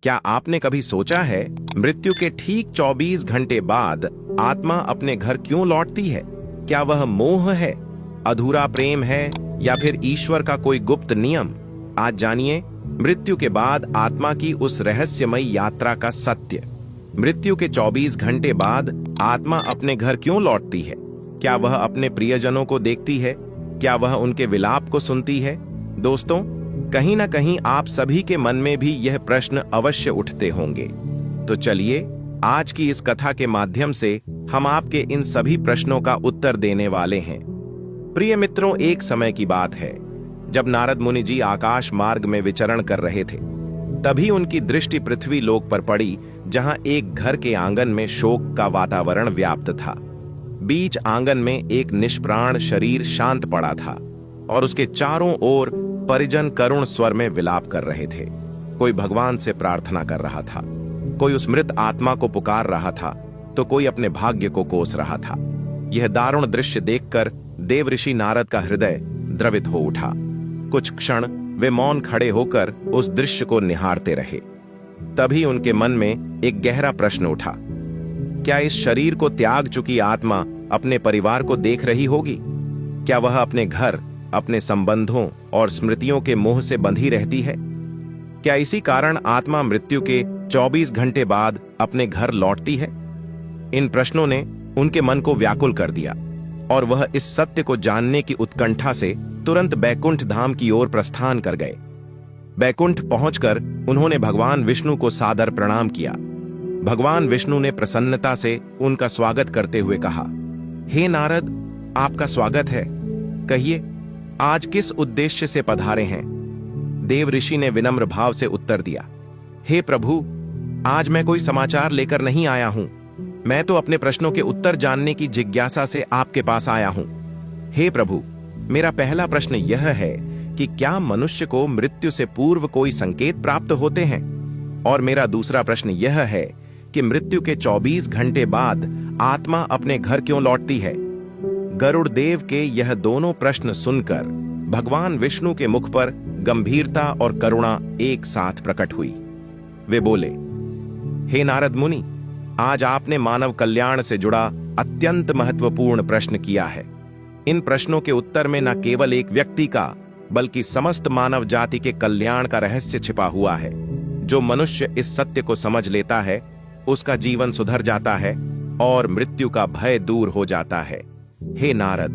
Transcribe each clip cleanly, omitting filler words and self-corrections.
क्या आपने कभी सोचा है मृत्यु के ठीक 24 घंटे बाद आत्मा अपने घर क्यों लौटती है? क्या वह मोह है, अधूरा प्रेम है, या फिर ईश्वर का कोई गुप्त नियम? आज जानिए मृत्यु के बाद आत्मा की उस रहस्यमयी यात्रा का सत्य। मृत्यु के 24 घंटे बाद आत्मा अपने घर क्यों लौटती है? क्या वह अपने प्रियजनों को देखती है? क्या वह उनके विलाप को सुनती है? दोस्तों, कहीं ना कहीं आप सभी के मन में भी यह प्रश्न अवश्य उठते होंगे। तो चलिए आज की इस कथा के माध्यम से हम आपके इन सभी प्रश्नों का उत्तर देने वाले हैं। प्रिय मित्रों, एक समय की बात है जब नारद मुनि जी आकाश मार्ग में विचरण कर रहे थे। तभी उनकी दृष्टि पृथ्वी लोक पर पड़ी, जहां एक घर के आंगन में शोक का वातावरण व्याप्त था। बीच आंगन में एक निष्प्राण शरीर शांत पड़ा था और उसके चारों ओर परिजन करुण स्वर में विलाप कर रहे थे। कोई भगवान से प्रार्थना कर रहा था, कोई उस मृत आत्मा को पुकार रहा था, तो कोई अपने भाग्य को कोस रहा था। यह दारुण दृश्य देखकर देवऋषि नारद का हृदय द्रवित हो उठा। कुछ क्षण वे मौन खड़े होकर उस दृश्य को निहारते रहे। तभी उनके मन में एक गहरा प्रश्न उठा। क्या इस शरीर को त्याग चुकी आत्मा अपने परिवार को देख रही होगी? क्या वह अपने घर, अपने संबंधों और स्मृतियों के मोह से बंधी रहती है? क्या इसी कारण आत्मा मृत्यु के 24 घंटे बाद अपने घर लौटती है? इन प्रश्नों ने उनके मन को व्याकुल कर दिया और वह इस सत्य को जानने की उत्कंठा से तुरंत बैकुंठ धाम की ओर प्रस्थान कर गए। बैकुंठ पहुंचकर उन्होंने भगवान विष्णु को सादर प्रणाम किया। भगवान विष्णु ने प्रसन्नता से उनका स्वागत करते हुए कहा, हे नारद, आपका स्वागत है। कहिए, आज किस उद्देश्य से पधारे हैं? देव ऋषि ने विनम्र भाव से उत्तर दिया, हे प्रभु, आज मैं कोई समाचार लेकर नहीं आया हूं। मैं तो अपने प्रश्नों के उत्तर जानने की जिज्ञासा से आपके पास आया हूं। हे प्रभु, मेरा पहला प्रश्न यह है कि क्या मनुष्य को मृत्यु से पूर्व कोई संकेत प्राप्त होते हैं? और मेरा दूसरा प्रश्न यह है कि मृत्यु के 24 घंटे बाद आत्मा अपने घर क्यों लौटती है? गरुड़ देव के यह दोनों प्रश्न सुनकर भगवान विष्णु के मुख पर गंभीरता और करुणा एक साथ प्रकट हुई। वे बोले, हे नारद मुनि, आज आपने मानव कल्याण से जुड़ा अत्यंत महत्वपूर्ण प्रश्न किया है। इन प्रश्नों के उत्तर में न केवल एक व्यक्ति का बल्कि समस्त मानव जाति के कल्याण का रहस्य छिपा हुआ है। जो मनुष्य इस सत्य को समझ लेता है, उसका जीवन सुधर जाता है और मृत्यु का भय दूर हो जाता है। हे नारद,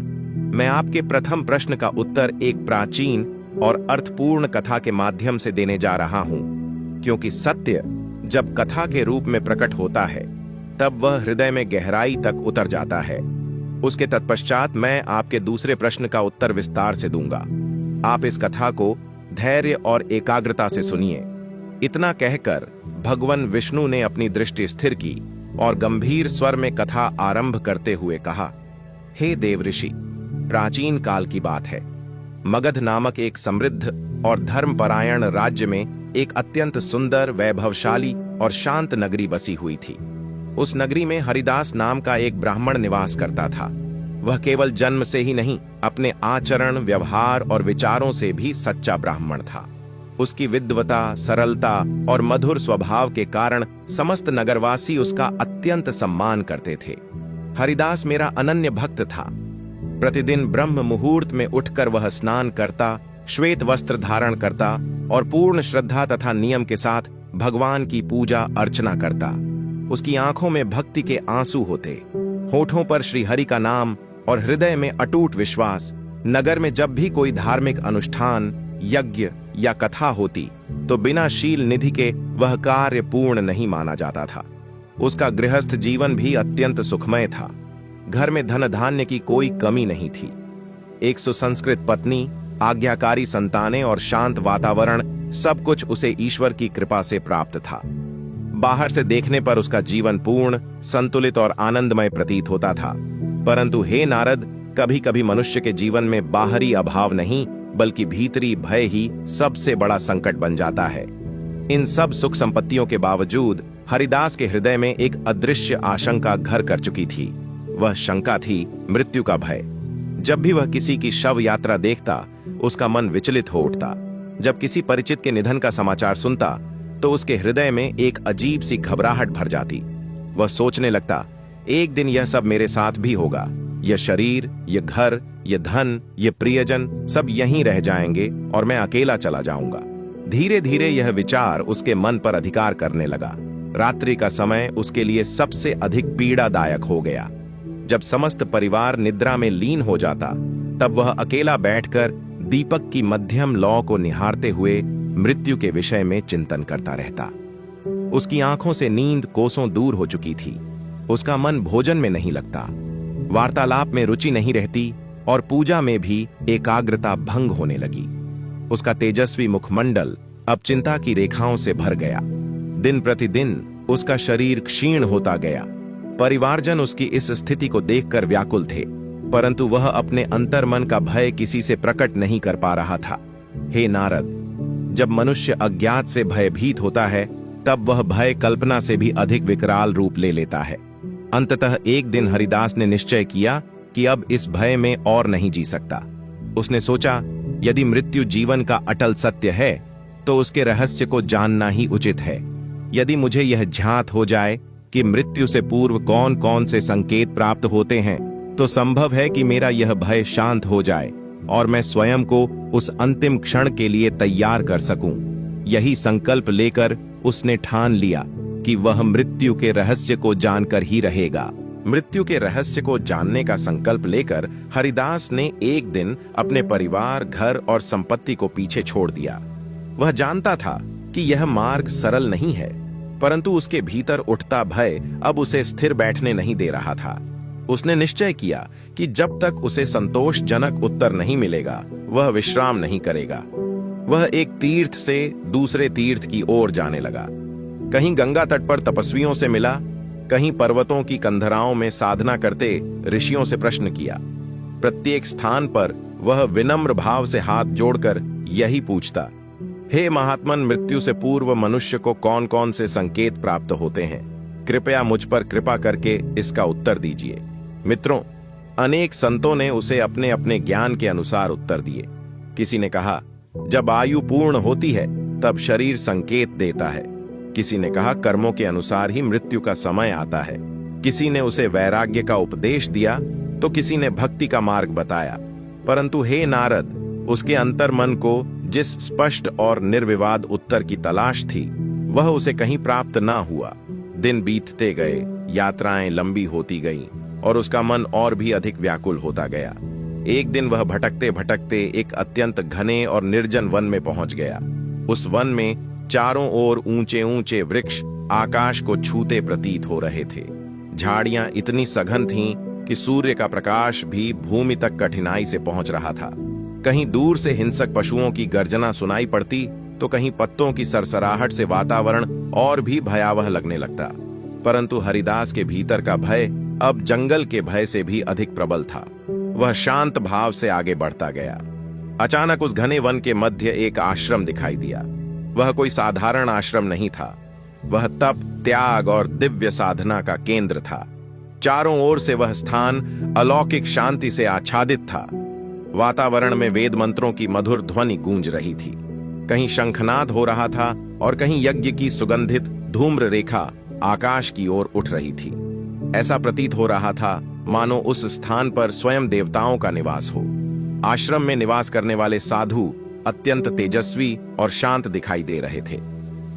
मैं आपके प्रथम प्रश्न का उत्तर एक प्राचीन और अर्थपूर्ण कथा के माध्यम से देने जा रहा हूं, क्योंकि सत्य जब कथा के रूप में प्रकट होता है तब वह हृदय में गहराई तक उतर जाता है। उसके तत्पश्चात मैं आपके दूसरे प्रश्न का उत्तर विस्तार से दूंगा। आप इस कथा को धैर्य और एकाग्रता से सुनिए। इतना कहकर भगवान विष्णु ने अपनी दृष्टि स्थिर की और गंभीर स्वर में कथा आरंभ करते हुए कहा, हे देवऋषि, प्राचीन काल की बात है। मगध नामक एक समृद्ध और धर्मपरायण राज्य में एक अत्यंत सुंदर, वैभवशाली और शांत नगरी बसी हुई थी। उस नगरी में हरिदास नाम का एक ब्राह्मण निवास करता था। वह केवल जन्म से ही नहीं, अपने आचरण, व्यवहार और विचारों से भी सच्चा ब्राह्मण था। उसकी विद्वता, सरलता और मधुर स्वभाव के कारण समस्त नगरवासी उसका अत्यंत सम्मान करते थे। हरिदास मेरा अनन्य भक्त था। प्रतिदिन ब्रह्म मुहूर्त में उठकर वह स्नान करता, श्वेत वस्त्र धारण करता और पूर्ण श्रद्धा तथा नियम के साथ भगवान की पूजा अर्चना करता। उसकी आंखों में भक्ति के आंसू होते, होठों पर श्री हरि का नाम और हृदय में अटूट विश्वास। नगर में जब भी कोई धार्मिक अनुष्ठान, यज्ञ या कथा होती तो बिना शील निधि के वह कार्य पूर्ण नहीं माना जाता था। उसका गृहस्थ जीवन भी अत्यंत सुखमय था। घर में धन धान्य की कोई कमी नहीं थी। एक सुसंस्कृत पत्नी, आज्ञाकारी संतानें और शांत वातावरण, सब कुछ उसे ईश्वर की कृपा से प्राप्त था। बाहर से देखने पर उसका जीवन पूर्ण, संतुलित और आनंदमय प्रतीत होता था। परंतु हे नारद, कभी कभी मनुष्य के जीवन में बाहरी अभाव नहीं बल्कि भीतरी भय ही सबसे बड़ा संकट बन जाता है। इन सब सुख संपत्तियों के बावजूद हरिदास के हृदय में एक अदृश्य आशंका घर कर चुकी थी। वह शंका थी मृत्यु का भय। जब भी वह किसी की शव यात्रा देखता, उसका मन विचलित हो उठता। जब किसी परिचित के निधन का समाचार सुनता तो उसके हृदय में एक अजीब सी घबराहट भर जाती। वह सोचने लगता, एक दिन यह सब मेरे साथ भी होगा। यह शरीर, यह घर, यह धन, यह प्रियजन सब यहीं रह जाएंगे और मैं अकेला चला जाऊंगा। धीरे धीरे यह विचार उसके मन पर अधिकार करने लगा। रात्रि का समय उसके लिए सबसे अधिक पीड़ादायक हो गया। जब समस्त परिवार निद्रा में लीन हो जाता, तब वह अकेला बैठकर दीपक की मध्यम लौ को निहारते हुए मृत्यु के विषय में चिंतन करता रहता। उसकी आंखों से नींद कोसों दूर हो चुकी थी। उसका मन भोजन में नहीं लगता, वार्तालाप में रुचि नहीं रहती और पूजा में भी एकाग्रता भंग होने लगी। उसका तेजस्वी मुखमंडल अब चिंता की रेखाओं से भर गया। दिन प्रतिदिन उसका शरीर क्षीण होता गया। परिवारजन उसकी इस स्थिति को देखकर व्याकुल थे, परंतु वह अपने अंतर्मन का भय किसी से प्रकट नहीं कर पा रहा था। हे नारद, जब मनुष्य अज्ञात से भयभीत होता है, तब वह भय कल्पना से भी अधिक विकराल रूप ले लेता है। अंततः एक दिन हरिदास ने निश्चय किया कि अब इस भय में और नहीं जी सकता। उसने सोचा, यदि मृत्यु जीवन का अटल सत्य है, तो उसके रहस्य को जानना ही उचित है। यदि मुझे यह ज्ञात हो जाए कि मृत्यु से पूर्व कौन कौन से संकेत प्राप्त होते हैं, तो संभव है कि मेरा यह भय शांत हो जाए और मैं स्वयं को उस अंतिम क्षण के लिए तैयार कर सकूं। यही संकल्प लेकर उसने ठान लिया कि वह मृत्यु के रहस्य को जानकर ही रहेगा। मृत्यु के रहस्य को जानने का संकल्प लेकर हरिदास ने एक दिन अपने परिवार, घर और संपत्ति को पीछे छोड़ दिया। वह जानता था कि यह मार्ग सरल नहीं है, परंतु उसके भीतर उठता भय अब उसे स्थिर बैठने नहीं दे रहा था। उसने निश्चय किया कि जब तक उसे संतोषजनक उत्तर नहीं मिलेगा, वह विश्राम नहीं करेगा। वह एक तीर्थ से दूसरे तीर्थ की ओर जाने लगा। कहीं गंगा तट पर तपस्वियों से मिला, कहीं पर्वतों की कंधराओं में साधना करते ऋषियों से प्रश्न किया। प्रत्येक स्थान पर वह विनम्र भाव से हाथ जोड़कर यही पूछता, हे महात्मन, मृत्यु से पूर्व मनुष्य को कौन कौन से संकेत प्राप्त होते हैं? कृपया मुझ पर कृपा करके इसका उत्तर दीजिए। मित्रों, अनेक संतों ने उसे अपने अपने ज्ञान के अनुसार उत्तर दिए। किसी ने कहा, जब आयु पूर्ण होती है तब शरीर संकेत देता है। किसी ने कहा, कर्मों के अनुसार ही मृत्यु का समय आता है। किसी ने उसे वैराग्य का उपदेश दिया तो किसी ने भक्ति का मार्ग बताया। परंतु हे नारद, उसके अंतर्मन को जिस स्पष्ट और निर्विवाद उत्तर की तलाश थी, वह उसे कहीं प्राप्त ना हुआ। दिन बीतते गए, यात्राएं लंबी होती गईं और उसका मन और भी अधिक व्याकुल होता गया। एक दिन वह भटकते भटकते एक अत्यंत घने और निर्जन वन में पहुंच गया। उस वन में चारों ओर ऊंचे ऊंचे वृक्ष आकाश को छूते प्रतीत हो रहे थे। झाड़ियां इतनी सघन थीं कि सूर्य का प्रकाश भी भूमि तक कठिनाई से पहुंच रहा था। कहीं दूर से हिंसक पशुओं की गर्जना सुनाई पड़ती, तो कहीं पत्तों की सरसराहट से वातावरण और भी भयावह लगने लगता। परंतु हरिदास के भीतर का भय अब जंगल के भय से भी अधिक प्रबल था। वह शांत भाव से आगे बढ़ता गया। अचानक उस घने वन के मध्य एक आश्रम दिखाई दिया। वह कोई साधारण आश्रम नहीं था, वह तप, त्याग और दिव्य साधना का केंद्र था। चारों ओर से वह स्थान अलौकिक शांति से आच्छादित था। वातावरण में वेद मंत्रों की मधुर ध्वनि गूंज रही थी। कहीं शंखनाद हो रहा था और कहीं यज्ञ की सुगंधित धूम्र रेखा आकाश की ओर उठ रही थी। ऐसा प्रतीत हो रहा था मानो उस स्थान पर स्वयं देवताओं का निवास हो। आश्रम में निवास करने वाले साधु अत्यंत तेजस्वी और शांत दिखाई दे रहे थे।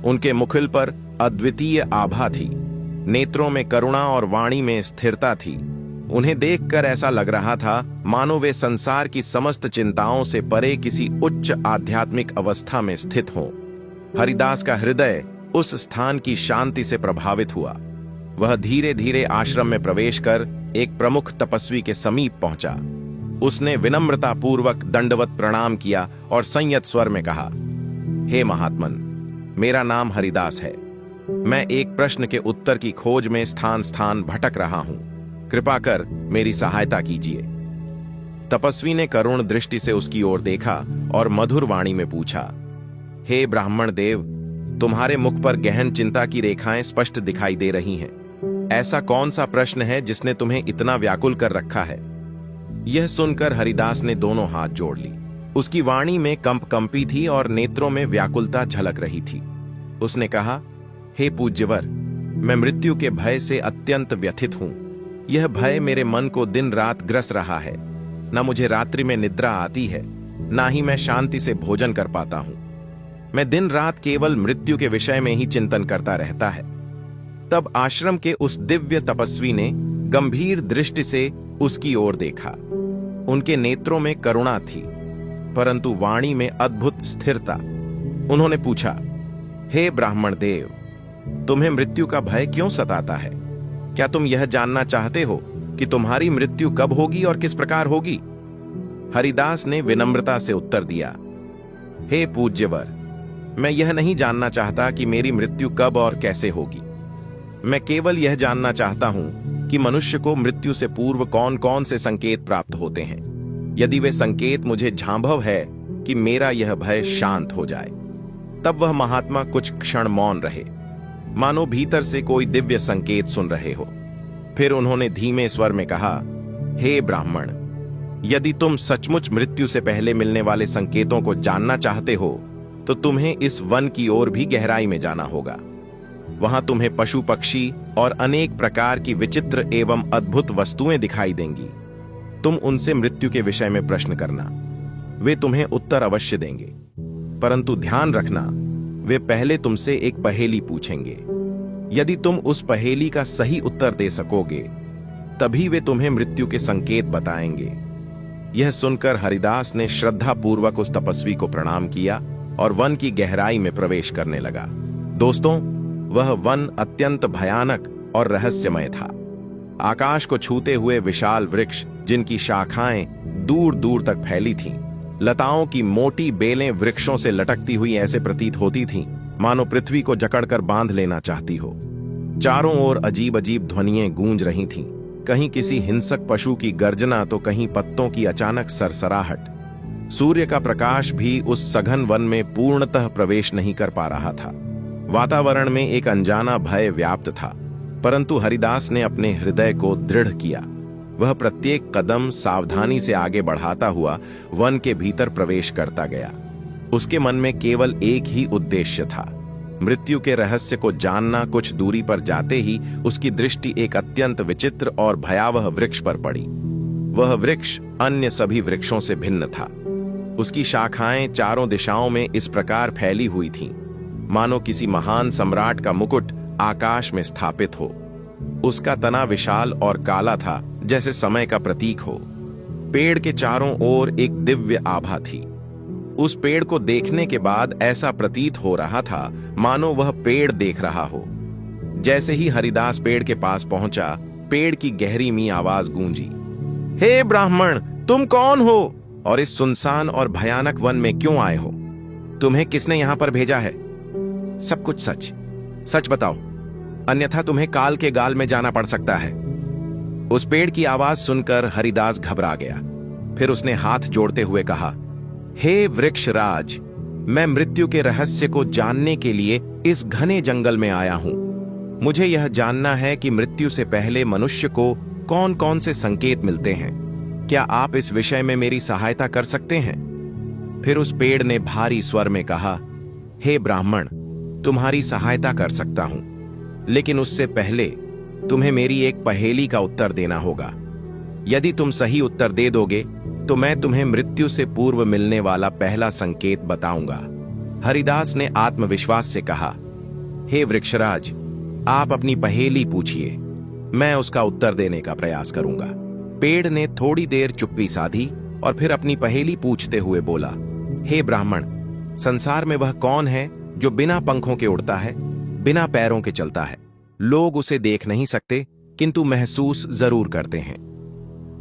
उनके मुखिल पर अद्वितीय आभा थी, नेत्रों में करुणा और वाणी में स्थिरता थी। उन्हें देखकर ऐसा लग रहा था मानो वे संसार की समस्त चिंताओं से परे किसी उच्च आध्यात्मिक अवस्था में स्थित हों। हरिदास का हृदय उस स्थान की शांति से प्रभावित हुआ। वह धीरे धीरे आश्रम में प्रवेश कर एक प्रमुख तपस्वी के समीप पहुंचा। उसने विनम्रता पूर्वक दंडवत प्रणाम किया और संयत स्वर में कहा, हे महात्मन, मेरा नाम हरिदास है। मैं एक प्रश्न के उत्तर की खोज में स्थान स्थान भटक रहा हूं। कृपा कर मेरी सहायता कीजिए। तपस्वी ने करुण दृष्टि से उसकी ओर देखा और मधुर वाणी में पूछा, हे ब्राह्मण देव, तुम्हारे मुख पर गहन चिंता की रेखाएं स्पष्ट दिखाई दे रही हैं। ऐसा कौन सा प्रश्न है जिसने तुम्हें इतना व्याकुल कर रखा है? यह सुनकर हरिदास ने दोनों हाथ जोड़ ली। उसकी वाणी में कंपी थी और नेत्रों में व्याकुलता झलक रही थी। उसने कहा, हे पूज्यवर, मैं मृत्यु के भय से अत्यंत व्यथित हूं। यह भय मेरे मन को दिन रात ग्रस रहा है। न मुझे रात्रि में निद्रा आती है, ना ही मैं शांति से भोजन कर पाता हूं। मैं दिन रात केवल मृत्यु के विषय में ही चिंतन करता रहता है। तब आश्रम के उस दिव्य तपस्वी ने गंभीर दृष्टि से उसकी ओर देखा। उनके नेत्रों में करुणा थी, परंतु वाणी में अद्भुत स्थिरता। उन्होंने पूछा, हे ब्राह्मण देव, तुम्हें मृत्यु का भय क्यों सताता है? क्या तुम यह जानना चाहते हो कि तुम्हारी मृत्यु कब होगी और किस प्रकार होगी? हरिदास ने विनम्रता से उत्तर दिया, हे पूज्यवर, मैं यह नहीं जानना चाहता कि मेरी मृत्यु कब और कैसे होगी। मैं केवल यह जानना चाहता हूं कि मनुष्य को मृत्यु से पूर्व कौन कौन से संकेत प्राप्त होते हैं। यदि वे संकेत मुझे झांभव है कि मेरा यह भय शांत हो जाए। तब वह महात्मा कुछ क्षण मौन रहे, मानो भीतर से कोई दिव्य संकेत सुन रहे हो। फिर उन्होंने धीमे स्वर में कहा, हे ब्राह्मण, यदि तुम सचमुच मृत्यु से पहले मिलने वाले संकेतों को जानना चाहते हो तो तुम्हें इस वन की ओर भी गहराई में जाना होगा। वहां तुम्हें पशु पक्षी और अनेक प्रकार की विचित्र एवं अद्भुत वस्तुएं दिखाई देंगी। तुम उनसे मृत्यु के विषय में प्रश्न करना, वे तुम्हें उत्तर अवश्य देंगे। परंतु ध्यान रखना, वे पहले तुमसे एक पहेली पूछेंगे। यदि तुम उस पहेली का सही उत्तर दे सकोगे तभी वे तुम्हें मृत्यु के संकेत बताएंगे। यह सुनकर हरिदास ने श्रद्धापूर्वक उस तपस्वी को प्रणाम किया और वन की गहराई में प्रवेश करने लगा। दोस्तों, वह वन अत्यंत भयानक और रहस्यमय था। आकाश को छूते हुए विशाल वृक्ष, जिनकी शाखाएं दूर दूर तक फैली थीं, लताओं की मोटी बेलें वृक्षों से लटकती हुई ऐसे प्रतीत होती थीं मानो पृथ्वी को जकड़कर बांध लेना चाहती हो। चारों ओर अजीब अजीब ध्वनियां गूंज रही थीं, कहीं किसी हिंसक पशु की गर्जना तो कहीं पत्तों की अचानक सरसराहट। सूर्य का प्रकाश भी उस सघन वन में पूर्णतः प्रवेश नहीं कर पा रहा था। वातावरण में एक अनजाना भय व्याप्त था, परंतु हरिदास ने अपने हृदय को दृढ़ किया। वह प्रत्येक कदम सावधानी से आगे बढ़ाता हुआ वन के भीतर प्रवेश करता गया। उसके मन में केवल एक ही उद्देश्य था, मृत्यु के रहस्य को जानना। कुछ दूरी पर जाते ही उसकी दृष्टि एक अत्यंत विचित्र और भयावह वृक्ष पर पड़ी। वह वृक्ष अन्य सभी वृक्षों से भिन्न था। उसकी शाखाएं चारों दिशाओं में इस प्रकार फैली हुई थीं, मानो किसी महान सम्राट का मुकुट आकाश में स्थापित हो। उसका तना विशाल और काला था, जैसे समय का प्रतीक हो। पेड़ के चारों ओर एक दिव्य आभा थी। उस पेड़ को देखने के बाद ऐसा प्रतीत हो रहा था मानो वह पेड़ देख रहा हो। जैसे ही हरिदास पेड़ के पास पहुंचा, पेड़ की गहरी मी आवाज गूंजी, हे ब्राह्मण, तुम कौन हो और इस सुनसान और भयानक वन में क्यों आए हो? तुम्हें किसने यहां पर भेजा है? सब कुछ सच सच बताओ, अन्यथा तुम्हें काल के गाल में जाना पड़ सकता है। उस पेड़ की आवाज सुनकर हरिदास घबरा गया। फिर उसने हाथ जोड़ते हुए कहा, हे वृक्षराज, मैं मृत्यु के रहस्य को जानने के लिए इस घने जंगल में आया हूं। मुझे यह जानना है कि मृत्यु से पहले मनुष्य को कौन कौन से संकेत मिलते हैं। क्या आप इस विषय में मेरी सहायता कर सकते हैं? फिर उस पेड़ ने भारी स्वर में कहा, हे ब्राह्मण, तुम्हारी सहायता कर सकता हूं, लेकिन उससे पहले तुम्हें मेरी एक पहेली का उत्तर देना होगा। यदि तुम सही उत्तर दे दोगे तो मैं तुम्हें मृत्यु से पूर्व मिलने वाला पहला संकेत बताऊंगा। हरिदास ने आत्मविश्वास से कहा, हे वृक्षराज, आप अपनी पहेली पूछिए, मैं उसका उत्तर देने का प्रयास करूंगा। पेड़ ने थोड़ी देर चुप्पी साधी और फिर अपनी पहेली पूछते हुए बोला, हे ब्राह्मण, संसार में वह कौन है जो बिना पंखों के उड़ता है, बिना पैरों के चलता है? लोग उसे देख नहीं सकते, किंतु महसूस जरूर करते हैं।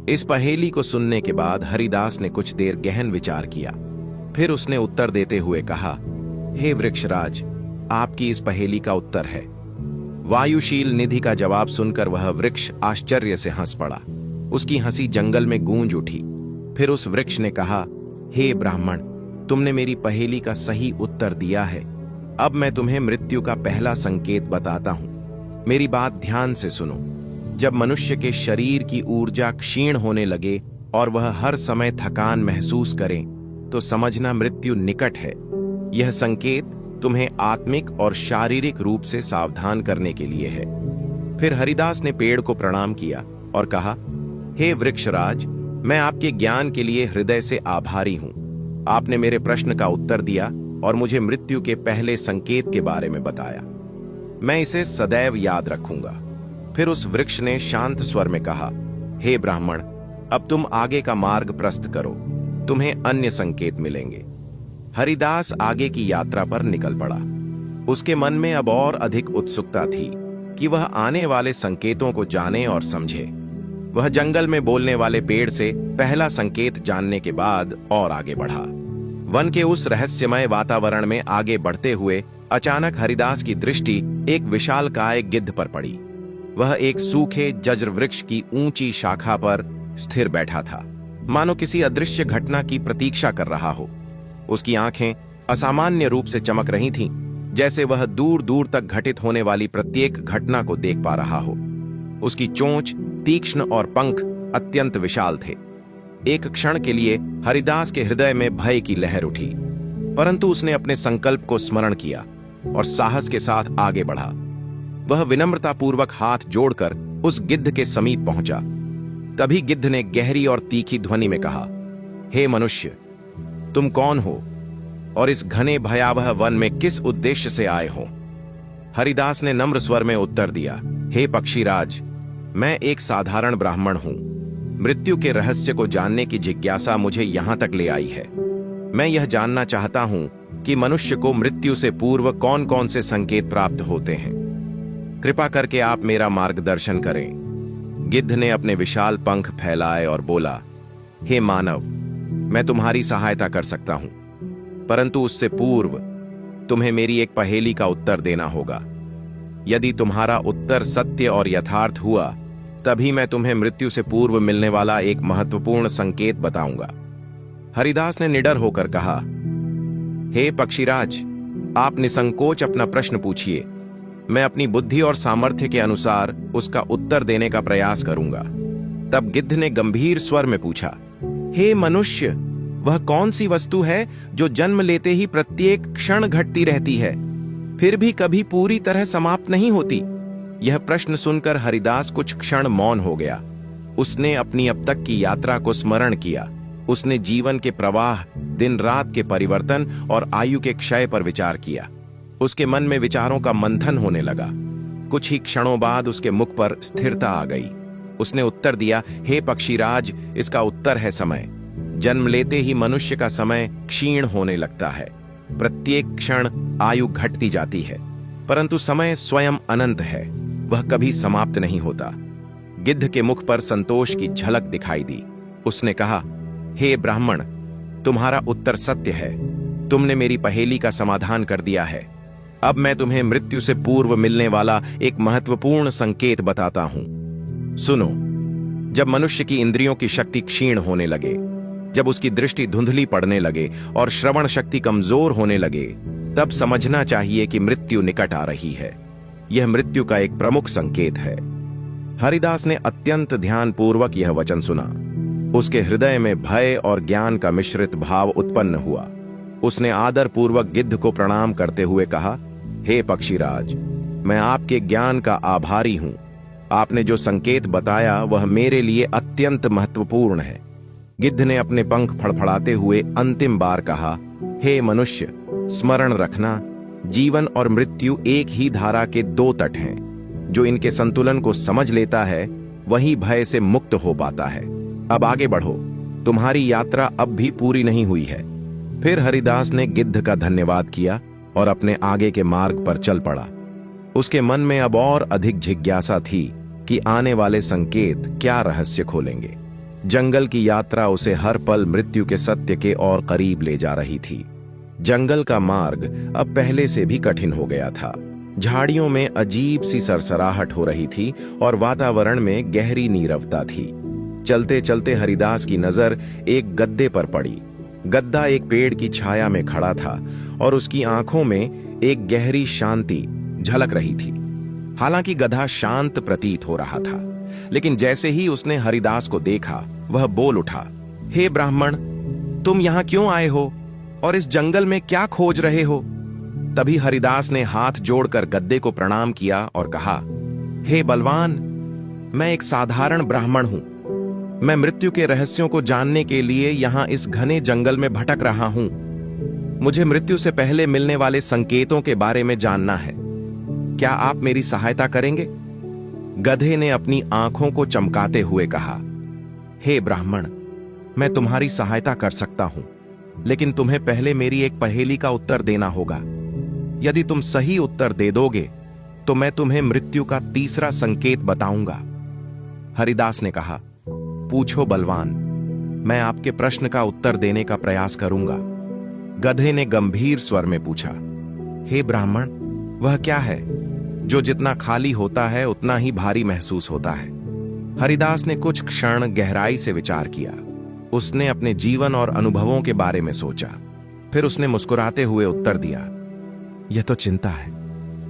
इस पहेली को सुनने के बाद हरिदास ने कुछ देर गहन विचार किया। फिर उसने उत्तर देते हुए कहा, हे वृक्षराज, आपकी इस पहेली का उत्तर है वायुशील निधि। का जवाब सुनकर वह वृक्ष आश्चर्य से हंस पड़ा। उसकी हंसी जंगल में गूंज उठी। फिर उस वृक्ष ने कहा, हे ब्राह्मण, तुमने मेरी पहेली का सही उत्तर दिया है। अब मैं तुम्हें मृत्यु का पहला संकेत बताता हूं। मेरी बात ध्यान से सुनो। जब मनुष्य के शरीर की ऊर्जा क्षीण होने लगे और वह हर समय थकान महसूस करे, तो समझना मृत्यु निकट है। यह संकेत तुम्हें आत्मिक और शारीरिक रूप से सावधान करने के लिए है। फिर हरिदास ने पेड़ को प्रणाम किया और कहा, हे वृक्षराज, मैं आपके ज्ञान के लिए हृदय से आभारी हूं। आपने मेरे प्रश्न का उत्तर दिया और मुझे मृत्यु के पहले संकेत के बारे में बताया। मैं इसे सदैव याद रखूंगा। फिर उस वृक्ष ने शांत स्वर में कहा, हे ब्राह्मण, अब तुम आगे का मार्ग प्रस्थ करो, तुम्हें अन्य संकेत मिलेंगे। हरिदास आगे की यात्रा पर निकल पड़ा। उसके मन में अब और अधिक उत्सुकता थी कि वह आने वाले संकेतों को जाने और समझे। वह जंगल में बोलने वाले पेड़ से पहला संकेत जानने के बाद और आगे बढ़ा। वन के उस रहस्यमय वातावरण में आगे बढ़ते हुए अचानक हरिदास की दृष्टि एक विशालकाय गिद्ध पर पड़ी। वह एक सूखे जज्र वृक्ष की ऊंची शाखा पर स्थिर बैठा था, मानो किसी अदृश्य घटना की प्रतीक्षा कर रहा हो। उसकी आंखें असामान्य रूप से चमक रही थीं, जैसे वह दूर दूर तक घटित होने वाली प्रत्येक घटना को देख पा रहा हो। उसकी चोंच तीक्ष्ण और पंख अत्यंत विशाल थे। एक क्षण के लिए हरिदास के हृदय में भय की लहर उठी, परंतु उसने अपने संकल्प को स्मरण किया और साहस के साथ आगे बढ़ा। वह विनम्रतापूर्वक हाथ जोड़कर उस गिद्ध के समीप पहुंचा। तभी गिद्ध ने गहरी और तीखी ध्वनि में कहा, हे मनुष्य, तुम कौन हो और इस घने भयावह वन में किस उद्देश्य से आए हो? हरिदास ने नम्र स्वर में उत्तर दिया, हे पक्षीराज, मैं एक साधारण ब्राह्मण हूं। मृत्यु के रहस्य को जानने की जिज्ञासा मुझे यहां तक ले आई है। मैं यह जानना चाहता हूं कि मनुष्य को मृत्यु से पूर्व कौन कौन से संकेत प्राप्त होते हैं। कृपा करके आप मेरा मार्गदर्शन करें। गिद्ध ने अपने विशाल पंख फैलाए और बोला, हे मानव, मैं तुम्हारी सहायता कर सकता हूं, परंतु उससे पूर्व तुम्हें मेरी एक पहेली का उत्तर देना होगा। यदि तुम्हारा उत्तर सत्य और यथार्थ हुआ, तभी मैं तुम्हें मृत्यु से पूर्व मिलने वाला एक महत्वपूर्ण संकेत बताऊंगा। हरिदास ने निडर होकर कहा, हे पक्षीराज, आप निसंकोच अपना प्रश्न पूछिए। मैं अपनी बुद्धि और सामर्थ्य के अनुसार उसका उत्तर देने का प्रयास करूंगा। तब गिद्ध ने गंभीर स्वर में पूछा, हे मनुष्य, वह कौन सी वस्तु है जो जन्म लेते ही प्रत्येक क्षण घटती रहती है, फिर भी कभी पूरी तरह समाप्त नहीं होती? यह प्रश्न सुनकर हरिदास कुछ क्षण मौन हो गया। उसने अपनी अब तक की यात्रा को स्मरण किया। उसने जीवन के प्रवाह, दिन रात के परिवर्तन और आयु के क्षय पर विचार किया। उसके मन में विचारों का मंथन होने लगा। कुछ ही क्षणों बाद उसके मुख पर स्थिरता आ गई। उसने उत्तर दिया, हे पक्षीराज, इसका उत्तर है समय। जन्म लेते ही मनुष्य का समय क्षीण होने लगता है। प्रत्येक क्षण आयु घटती जाती है, परंतु समय स्वयं अनंत है, वह कभी समाप्त नहीं होता। गिद्ध के मुख पर संतोष की झलक दिखाई दी। उसने कहा, हे ब्राह्मण, तुम्हारा उत्तर सत्य है। तुमने मेरी पहेली का समाधान कर दिया है। अब मैं तुम्हें मृत्यु से पूर्व मिलने वाला एक महत्वपूर्ण संकेत बताता हूं। सुनो, जब मनुष्य की इंद्रियों की शक्ति क्षीण होने लगे, जब उसकी दृष्टि धुंधली पड़ने लगे और श्रवण शक्ति कमजोर होने लगे, तब समझना चाहिए कि मृत्यु निकट आ रही है। यह मृत्यु का एक प्रमुख संकेत है। हरिदास ने अत्यंत ध्यानपूर्वक यह वचन सुना। उसके हृदय में भय और ज्ञान का मिश्रित भाव उत्पन्न हुआ। उसने आदरपूर्वक गिद्ध को प्रणाम करते हुए कहा, हे पक्षीराज, मैं आपके ज्ञान का आभारी हूं। आपने जो संकेत बताया वह मेरे लिए अत्यंत महत्वपूर्ण है। गिद्ध ने अपने पंख फड़फड़ाते हुए अंतिम बार कहा, हे मनुष्य, स्मरण रखना, जीवन और मृत्यु एक ही धारा के दो तट हैं। जो इनके संतुलन को समझ लेता है वही भय से मुक्त हो पाता है। अब आगे बढ़ो, तुम्हारी यात्रा अब भी पूरी नहीं हुई है। फिर हरिदास ने गिद्ध का धन्यवाद किया और अपने आगे के मार्ग पर चल पड़ा। उसके मन में अब और अधिक जिज्ञासा थी कि आने वाले संकेत क्या रहस्य खोलेंगे। जंगल की यात्रा उसे हर पल मृत्यु के सत्य के और करीब ले जा रही थी। जंगल का मार्ग अब पहले से भी कठिन हो गया था। झाड़ियों में अजीब सी सरसराहट हो रही थी और वातावरण में गहरी नीरवता थी। चलते चलते हरिदास की नजर एक गद्दे पर पड़ी। गद्दा एक पेड़ की छाया में खड़ा था और उसकी आंखों में एक गहरी शांति झलक रही थी। हालांकि गधा शांत प्रतीत हो रहा था, लेकिन जैसे ही उसने हरिदास को देखा, वह बोल उठा, हे ब्राह्मण, तुम यहां क्यों आए हो और इस जंगल में क्या खोज रहे हो? तभी हरिदास ने हाथ जोड़कर गद्दे को प्रणाम किया और कहा, हे बलवान, मैं एक साधारण ब्राह्मण हूं। मैं मृत्यु के रहस्यों को जानने के लिए यहां इस घने जंगल में भटक रहा हूं। मुझे मृत्यु से पहले मिलने वाले संकेतों के बारे में जानना है। क्या आप मेरी सहायता करेंगे? गधे ने अपनी आंखों को चमकाते हुए कहा, हे ब्राह्मण, मैं तुम्हारी सहायता कर सकता हूं, लेकिन तुम्हें पहले मेरी एक पहेली का उत्तर देना होगा। यदि तुम सही उत्तर दे दोगे तो मैं तुम्हें मृत्यु का तीसरा संकेत बताऊंगा। हरिदास ने कहा, पूछो बलवान, मैं आपके प्रश्न का उत्तर देने का प्रयास करूंगा। गधे ने गंभीर स्वर में पूछा, हे ब्राह्मण, वह क्या है जो जितना खाली होता है उतना ही भारी महसूस होता है? हरिदास ने कुछ क्षण गहराई से विचार किया। उसने अपने जीवन और अनुभवों के बारे में सोचा। फिर उसने मुस्कुराते हुए उत्तर दिया, यह तो चिंता है।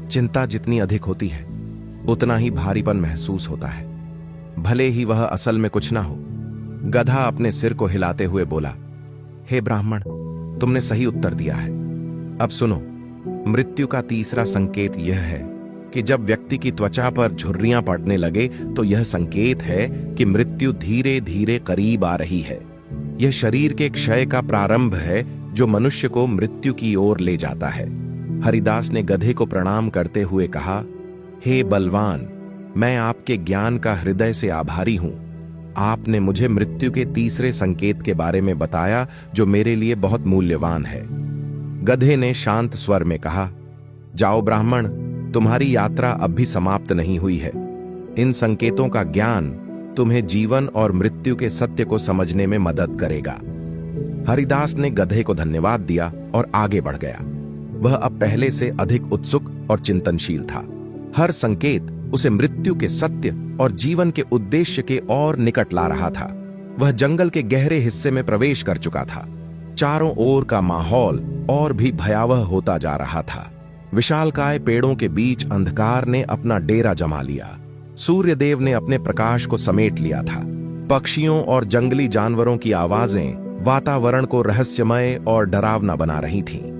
चिंता जितनी अधिक होती है उतना ही भारीपन महसूस होता है, भले ही वह असल में कुछ ना हो। गधा अपने सिर को हिलाते हुए बोला, हे ब्राह्मण, तुमने सही उत्तर दिया है। अब सुनो, मृत्यु का तीसरा संकेत यह है कि जब व्यक्ति की त्वचा पर झुर्रियां पड़ने लगे तो यह संकेत है कि मृत्यु धीरे धीरे करीब आ रही है। यह शरीर के क्षय का प्रारंभ है जो मनुष्य को मृत्यु की ओर ले जाता है। हरिदास ने गधे को प्रणाम करते हुए कहा, हे बलवान, मैं आपके ज्ञान का हृदय से आभारी हूं। आपने मुझे मृत्यु के तीसरे संकेत के बारे में बताया जो मेरे लिए बहुत मूल्यवान है। गधे ने शांत स्वर में कहा, जाओ ब्राह्मण, तुम्हारी यात्रा अब भी समाप्त नहीं हुई है। इन संकेतों का ज्ञान तुम्हें जीवन और मृत्यु के सत्य को समझने में मदद करेगा। हरिदास ने गधे को धन्यवाद दिया और आगे बढ़ गया। वह अब पहले से अधिक उत्सुक और चिंतनशील था। हर संकेत उसे मृत्यु के सत्य और जीवन के उद्देश्य के और निकट ला रहा था। वह जंगल के गहरे हिस्से में प्रवेश कर चुका था। चारों ओर का माहौल और भी भयावह होता जा रहा था। विशालकाय पेड़ों के बीच अंधकार ने अपना डेरा जमा लिया। सूर्यदेव ने अपने प्रकाश को समेट लिया था। पक्षियों और जंगली जानवरों की आवाजें वातावरण को रहस्यमय और डरावना बना रही थीं।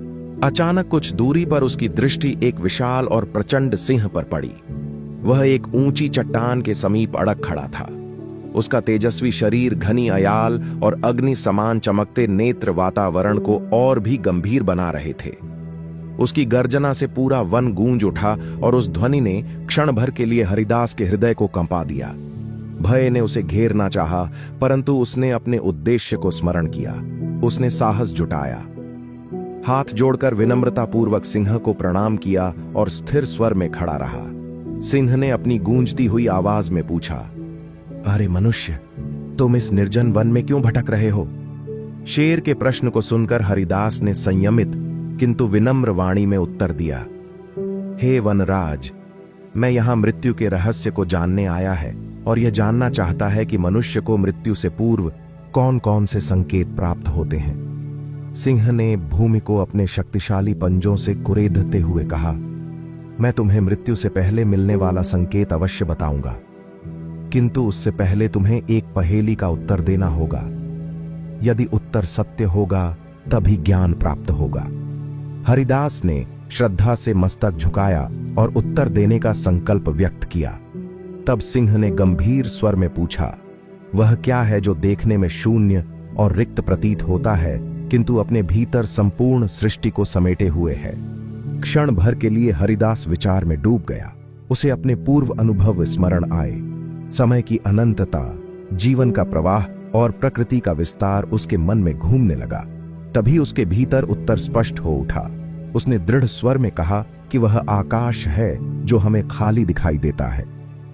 अचानक कुछ दूरी पर उसकी दृष्टि एक विशाल और प्रचंड सिंह पर पड़ी। वह एक ऊंची चट्टान के समीप अड़क खड़ा था। उसका तेजस्वी शरीर, घनी अयाल और अग्नि समान चमकते नेत्र वातावरण को और भी गंभीर बना रहे थे। उसकी गर्जना से पूरा वन गूंज उठा और उस ध्वनि ने क्षण भर के लिए हरिदास के हृदय को कंपा दिया। भय ने उसे घेरना चाहा, परंतु उसने अपने उद्देश्य को स्मरण किया। उसने साहस जुटाया, हाथ जोड़कर विनम्रतापूर्वक सिंह को प्रणाम किया और स्थिर स्वर में खड़ा रहा। सिंह ने अपनी गूंजती हुई आवाज में पूछा, अरे मनुष्य, तुम इस निर्जन वन में क्यों भटक रहे हो? शेर के प्रश्न को सुनकर हरिदास ने संयमित किंतु विनम्र वाणी में उत्तर दिया, हे वनराज, मैं यहां मृत्यु के रहस्य को जानने आया है और यह जानना चाहता है कि मनुष्य को मृत्यु से पूर्व कौन कौन से संकेत प्राप्त होते हैं। सिंह ने भूमि को अपने शक्तिशाली पंजों से कुरेदते हुए कहा, मैं तुम्हें मृत्यु से पहले मिलने वाला संकेत अवश्य बताऊंगा, किंतु उससे पहले तुम्हें एक पहेली का उत्तर देना होगा। यदि उत्तर सत्य होगा तभी ज्ञान प्राप्त होगा। हरिदास ने श्रद्धा से मस्तक झुकाया और उत्तर देने का संकल्प व्यक्त किया। तब सिंह ने गंभीर स्वर में पूछा, वह क्या है जो देखने में शून्य और रिक्त प्रतीत होता है किंतु अपने भीतर संपूर्ण सृष्टि को समेटे हुए है? क्षण भर के लिए हरिदास विचार में डूब गया। उसे अपने पूर्व अनुभव स्मरण आए। समय की अनंतता, जीवन का प्रवाह और प्रकृति का विस्तार उसके मन में घूमने लगा। तभी उसके भीतर उत्तर स्पष्ट हो उठा। उसने दृढ़ स्वर में कहा कि वह आकाश है जो हमें खाली दिखाई देता है,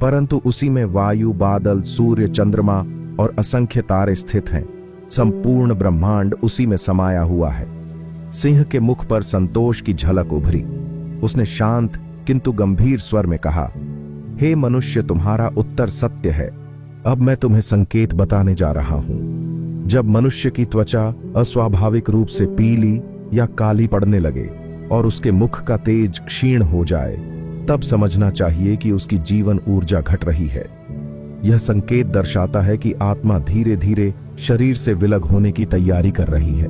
परंतु उसी में वायु, बादल, सूर्य, चंद्रमा और असंख्य तारे स्थित हैं। संपूर्ण ब्रह्मांड उसी में समाया हुआ है। सिंह के मुख पर संतोष की झलक उभरी। उसने शांत किंतु गंभीर स्वर में कहा, हे मनुष्य, तुम्हारा उत्तर सत्य है। अब मैं तुम्हें संकेत बताने जा रहा हूं। जब मनुष्य की त्वचा अस्वाभाविक रूप से पीली या काली पड़ने लगे और उसके मुख का तेज क्षीण हो जाए, तब समझना चाहिए कि उसकी जीवन ऊर्जा घट रही है। यह संकेत दर्शाता है कि आत्मा धीरे धीरे शरीर से विलग होने की तैयारी कर रही है।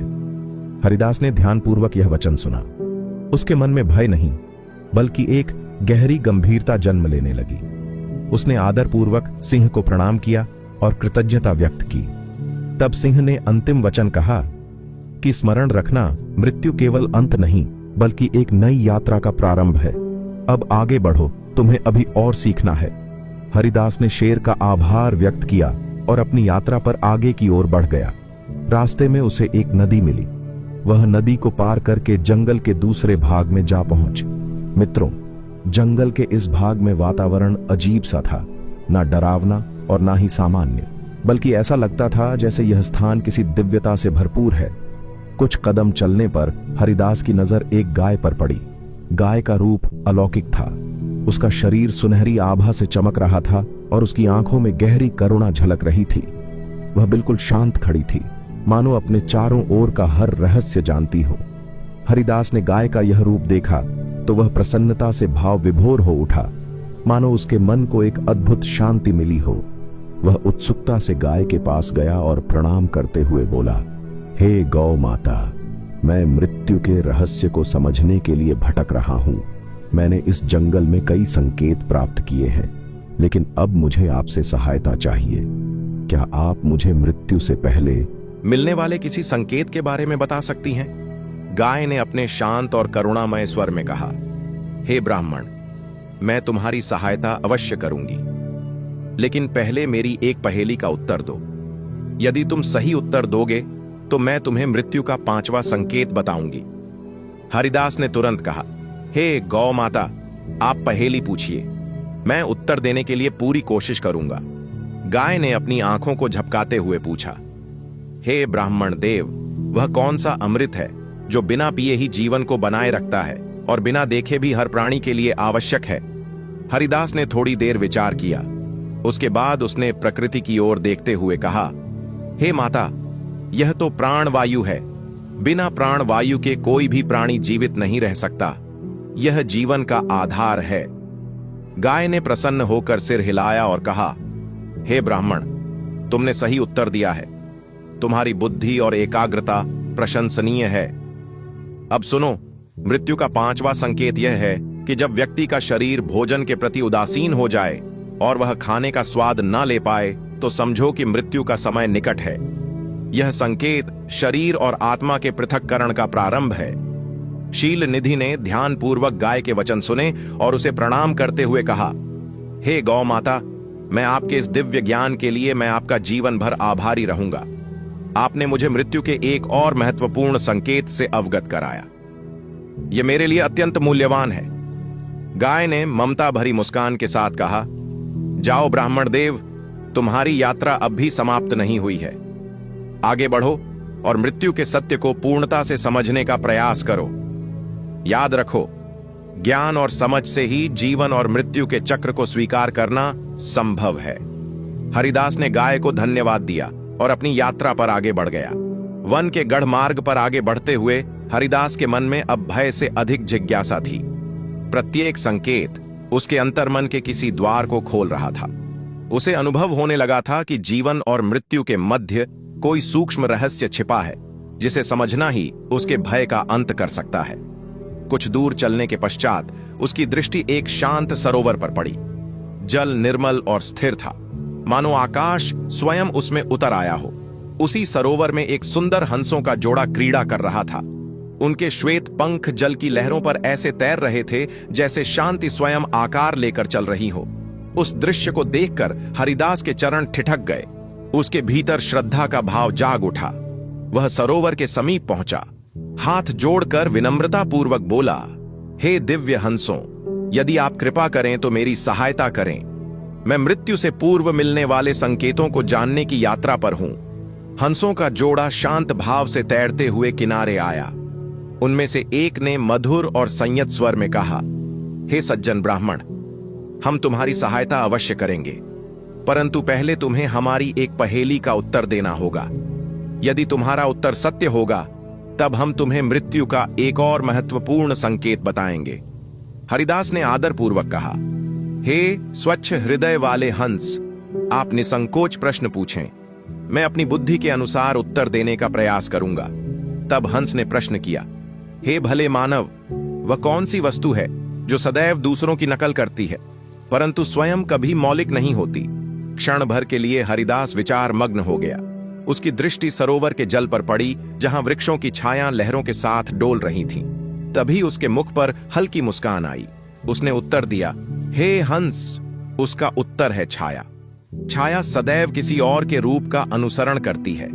हरिदास ने ध्यानपूर्वक यह वचन सुना। उसके मन में भय नहीं बल्कि एक गहरी गंभीरता जन्म लेने लगी। उसने आदरपूर्वक सिंह को प्रणाम किया और कृतज्ञता व्यक्त की। तब सिंह ने अंतिम वचन कहा कि स्मरण रखना, मृत्यु केवल अंत नहीं बल्कि एक नई यात्रा का प्रारंभ है। अब आगे बढ़ो, तुम्हें अभी और सीखना है। हरिदास ने शेर का आभार व्यक्त किया और अपनी यात्रा पर आगे की ओर बढ़ गया। रास्ते में उसे एक नदी मिली। वह नदी को पार करके जंगल के दूसरे भाग में जा पहुंच। मित्रों, जंगल के इस भाग में वातावरण अजीब सा था, ना डरावना और ना ही सामान्य, बल्कि ऐसा लगता था जैसे यह स्थान किसी दिव्यता से भरपूर है। कुछ कदम चलने पर हरिदास की नजर एक गाय पर पड़ी। गाय का रूप अलौकिक था। उसका शरीर सुनहरी आभा से चमक रहा था और उसकी आंखों में गहरी करुणा झलक रही थी। वह बिल्कुल शांत खड़ी थी, मानो अपने चारों ओर का हर रहस्य जानती हो। हरिदास ने गाय का यह रूप देखा तो वह प्रसन्नता से भाव विभोर हो उठा, मानो उसके मन को एक अद्भुत शांति मिली हो। वह उत्सुकता से गाय के पास गया और प्रणाम करते हुए बोला, हे गौ माता, मैं मृत्यु के रहस्य को समझने के लिए भटक रहा हूं। मैंने इस जंगल में कई संकेत प्राप्त किए हैं, लेकिन अब मुझे आपसे सहायता चाहिए। क्या आप मुझे मृत्यु से पहले मिलने वाले किसी संकेत के बारे में बता सकती हैं? गाय ने अपने शांत और करुणामय स्वर में कहा, हे ब्राह्मण, मैं तुम्हारी सहायता अवश्य करूंगी, लेकिन पहले मेरी एक पहेली का उत्तर दो। यदि तुम सही उत्तर दोगे तो मैं तुम्हें मृत्यु का 5वां संकेत बताऊंगी। हरिदास ने तुरंत कहा, हे गौ माता, आप पहेली पूछिए, मैं उत्तर देने के लिए पूरी कोशिश करूंगा। गाय ने अपनी आंखों को झपकाते हुए पूछा, हे ब्राह्मण देव, वह कौन सा अमृत है जो बिना पिए ही जीवन को बनाए रखता है और बिना देखे भी हर प्राणी के लिए आवश्यक है? हरिदास ने थोड़ी देर विचार किया। उसके बाद उसने प्रकृति की ओर देखते हुए कहा, हे माता, यह तो प्राण वायु है। बिना प्राण वायु के कोई भी प्राणी जीवित नहीं रह सकता। यह जीवन का आधार है। गाय ने प्रसन्न होकर सिर हिलाया और कहा, हे ब्राह्मण, तुमने सही उत्तर दिया है। तुम्हारी बुद्धि और एकाग्रता प्रशंसनीय है। अब सुनो, मृत्यु का 5वां संकेत यह है कि जब व्यक्ति का शरीर भोजन के प्रति उदासीन हो जाए और वह खाने का स्वाद न ले पाए तो समझो कि मृत्यु का समय निकट है। यह संकेत शरीर और आत्मा के पृथक्करण का प्रारंभ है। शील निधि ने ध्यानपूर्वक गाय के वचन सुने और उसे प्रणाम करते हुए कहा, हे गौ माता, मैं आपके इस दिव्य ज्ञान के लिए मैं आपका जीवन भर आभारी रहूंगा। आपने मुझे मृत्यु के एक और महत्वपूर्ण संकेत से अवगत कराया। यह मेरे लिए अत्यंत मूल्यवान है। गाय ने ममता भरी मुस्कान के साथ कहा, जाओ ब्राह्मण देव, तुम्हारी यात्रा अब भी समाप्त नहीं हुई है। आगे बढ़ो और मृत्यु के सत्य को पूर्णता से समझने का प्रयास करो। याद रखो, ज्ञान और समझ से ही जीवन और मृत्यु के चक्र को स्वीकार करना संभव है। हरिदास ने गाय को धन्यवाद दिया और अपनी यात्रा पर आगे बढ़ गया। वन के गढ़ मार्ग पर आगे बढ़ते हुए हरिदास के मन में अब भय से अधिक जिज्ञासा थी। प्रत्येक संकेत उसके अंतर्मन के किसी द्वार को खोल रहा था। उसे अनुभव होने लगा था कि जीवन और मृत्यु के मध्य कोई सूक्ष्म रहस्य छिपा है, जिसे समझना ही उसके भय का अंत कर सकता है। कुछ दूर चलने के पश्चात उसकी दृष्टि एक शांत सरोवर पर पड़ी। जल निर्मल और स्थिर था, मानो आकाश स्वयं उसमें उतर आया हो। उसी सरोवर में एक सुंदर हंसों का जोड़ा क्रीड़ा कर रहा था। उनके श्वेत पंख जल की लहरों पर ऐसे तैर रहे थे जैसे शांति स्वयं आकार लेकर चल रही हो। उस दृश्य को देखकर हरिदास के चरण ठिठक गए। उसके भीतर श्रद्धा का भाव जाग उठा। वह सरोवर के समीप पहुंचा, हाथ जोड़कर विनम्रता पूर्वक बोला, हे दिव्य हंसों, यदि आप कृपा करें तो मेरी सहायता करें। मैं मृत्यु से पूर्व मिलने वाले संकेतों को जानने की यात्रा पर हूं। हंसों का जोड़ा शांत भाव से तैरते हुए किनारे आया। उनमें से एक ने मधुर और संयत स्वर में कहा, हे सज्जन ब्राह्मण, हम तुम्हारी सहायता अवश्य करेंगे, परंतु पहले तुम्हें हमारी एक पहेली का उत्तर देना होगा। यदि तुम्हारा उत्तर सत्य होगा तब हम तुम्हें मृत्यु का एक और महत्वपूर्ण संकेत बताएंगे। हरिदास ने आदरपूर्वक कहा, हे स्वच्छ हृदय वाले हंस, आप निसंकोच प्रश्न पूछें, मैं अपनी बुद्धि के अनुसार उत्तर देने का प्रयास करूंगा। तब हंस ने प्रश्न किया, हे भले मानव, वह कौन सी वस्तु है जो सदैव दूसरों की नकल करती है परंतु स्वयं कभी मौलिक नहीं होती? क्षण भर के लिए हरिदास विचार मग्न हो गया। उसकी दृष्टि सरोवर के जल पर पड़ी जहां वृक्षों की छायां लहरों के साथ डोल रही थीं। तभी उसके मुख पर हल्की मुस्कान आई। उसने उत्तर दिया, हे हंस। उसका उत्तर है छाया। छाया सदैव किसी और के रूप का अनुसरण करती है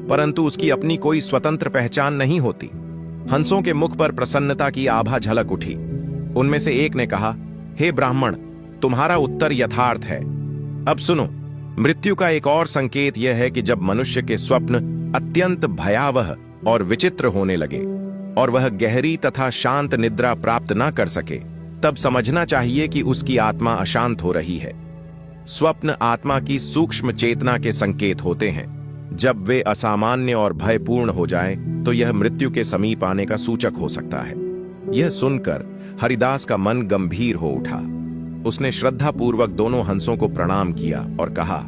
परंतु उसकी अपनी कोई स्वतंत्र पहचान नहीं होती। हंसों के मुख पर प्रसन्नता की आभा झलक उठी। उनमें से एक ने कहा, हे ब्राह्मण, तुम्हारा उत्तर यथार्थ है। अब सुनो, मृत्यु का एक और संकेत यह है कि जब मनुष्य के स्वप्न अत्यंत भयावह और विचित्र होने लगे और वह गहरी तथा शांत निद्रा प्राप्त न कर सके, तब समझना चाहिए कि उसकी आत्मा अशांत हो रही है। स्वप्न आत्मा की सूक्ष्म चेतना के संकेत होते हैं। जब वे असामान्य और भयपूर्ण हो जाएं, तो यह मृत्यु के समीप आने का सूचक हो सकता है। यह सुनकर हरिदास का मन गंभीर हो उठा। उसने श्रद्धापूर्वक दोनों हंसों को प्रणाम किया और कहा,